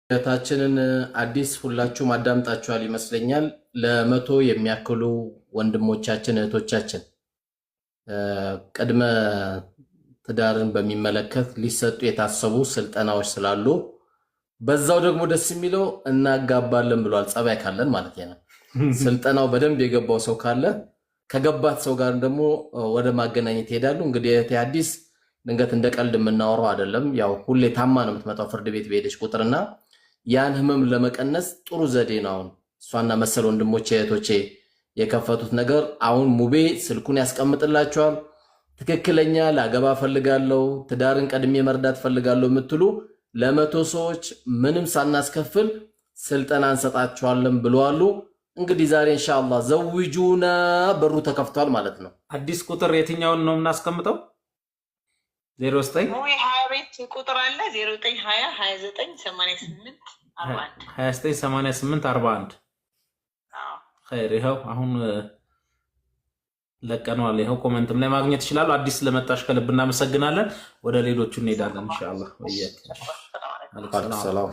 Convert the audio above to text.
ታችንን አዲስ ሁላችሁም አዳምጣችኋል ይመስለኛል። ለመቶ የሚያክሉ ወንድሞቻችን እህቶቻችን ቅድመ ትዳርን በሚመለከት ሊሰጡ የታሰቡ ስልጠናዎች ስላሉ በዛው ደግሞ ደስ የሚለው እናጋባለን ብሏል። ጸባይ ካለን ማለት ነው። ስልጠናው በደንብ የገባው ሰው ካለ ከገባት ሰው ጋር ደግሞ ወደ ማገናኘት ይሄዳሉ። እንግዲህ አዲስ ድንገት እንደ ቀልድ የምናወራው አይደለም። ያው ሁሌ ታማ ነው የምትመጣው ፍርድ ቤት በሄደች ቁጥርና ያን ህመም ለመቀነስ ጥሩ ዘዴ ነው። አሁን እሷና መሰል ወንድሞቼ እህቶቼ የከፈቱት ነገር አሁን ሙቤ ስልኩን ያስቀምጥላቸዋል። ትክክለኛ ላገባ ፈልጋለሁ፣ ትዳርን ቀድሜ መርዳት ፈልጋለሁ የምትሉ ለመቶ ሰዎች ምንም ሳናስከፍል ስልጠና እንሰጣቸዋለን ብለዋል። እንግዲህ ዛሬ ኢንሻአላህ ዘውጁና በሩ ተከፍቷል ማለት ነው። አዲስ ቁጥር የትኛውን ነው የምናስቀምጠው? 09 ሙቤ 20 ቤት ቁጥር አለ 0920 2988 41 2988 41 ኸይር። ይኸው አሁን ለቀነዋል። ይኸው ኮሜንትም ላይ ማግኘት ይችላሉ። አዲስ ለመጣሽ ከልብ እናመሰግናለን። ወደ ሌሎቹ እንሄዳለን ኢንሻአላህ። ወይዬ ሰላም